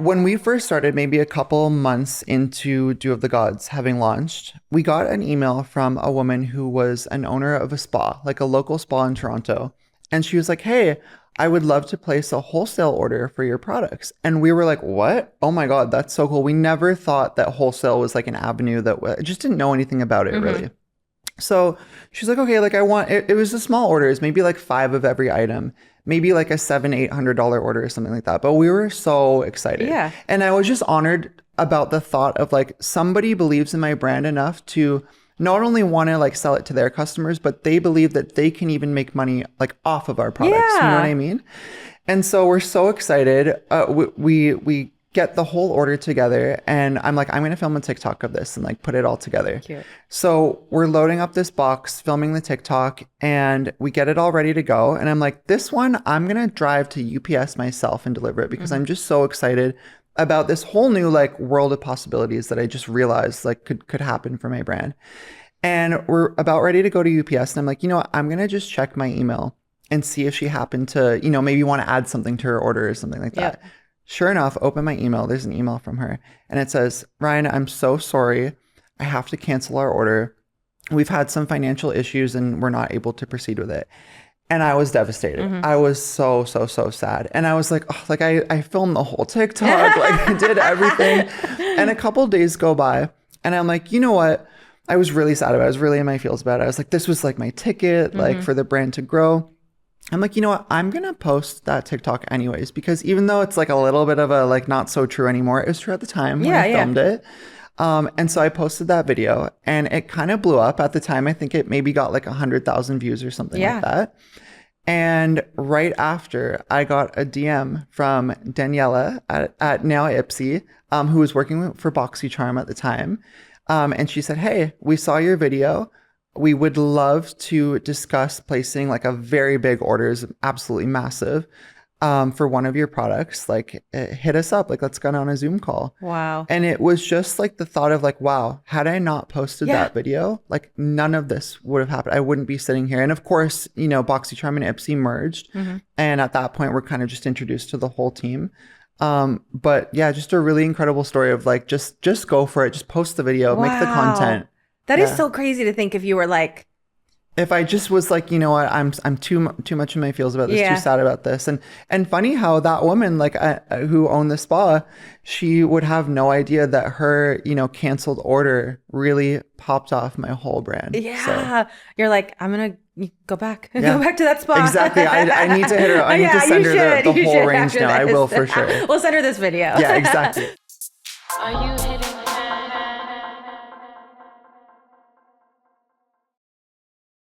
When we first started, maybe a couple months into Dew of the Gods having launched, we got an email from a woman who was an owner of a spa, like a local spa in Toronto. And she was like, hey, I would love to place a wholesale order for your products. And we were like, what? Oh my God, that's so cool. We never thought that wholesale was like an avenue that I just didn't know anything about it really. So she's like, okay, like I want, it was a small orders, maybe like 5 of every item, maybe like a $700-800 order or something like that. But we were so excited. Yeah. And I was just honored about the thought of like somebody believes in my brand enough to not only want to like sell it to their customers, but they believe that they can even make money like off of our products. You know what I mean? And so we're so excited. We get the whole order together and I'm like, I'm going to film a TikTok of this and like put it all together. Cute. So we're loading up this box, filming the TikTok, and we get it all ready to go. And I'm like, this one, I'm going to drive to UPS myself and deliver it because I'm just so excited about this whole new like world of possibilities that I just realized like could happen for my brand. And we're about ready to go to UPS. And I'm like, you know what? I'm going to just check my email and see if she happened to, you know, maybe want to add something to her order or something like that. Sure enough, open my email. There's an email from her and it says, Ryan, I'm so sorry. I have to cancel our order. We've had some financial issues and we're not able to proceed with it. And I was devastated. I was so sad. And I was like, oh, like I filmed the whole TikTok, like I did everything. And a couple days go by and I'm like, you know what? I was really sad about it. I was really in my feels about it. I was like, this was like my ticket, like for the brand to grow. I'm like, you know what? I'm going to post that TikTok anyways, because even though it's like a little bit of a like not so true anymore, it was true at the time when I filmed it. And so I posted that video and it kind of blew up at the time. I think it maybe got like 100,000 views or something like that. And right after I got a DM from Daniela at now IPSY, who was working for BoxyCharm at the time. And she said, hey, we saw your video. We would love to discuss placing like a very big order, is absolutely massive, for one of your products. Like hit us up, like let's get on a Zoom call. Wow. And it was just like the thought of like, wow, had I not posted that video, like none of this would have happened. I wouldn't be sitting here. And of course, you know, BoxyCharm and IPSY merged. And at that point, we're kind of just introduced to the whole team. But yeah, just a really incredible story of like, just go for it. Just post the video, make the content. That is so crazy to think if you were like, if I just was like, you know what, I'm too much in my feels about this, too sad about this. And funny how that woman, like who owned the spa, she would have no idea that her, you know, canceled order really popped off my whole brand. So. You're like, I'm going to go back to that spa. Exactly. I need to hit her. I need to send her the whole range now. I will for sure. We'll send her this video. Yeah, exactly. Are you hitting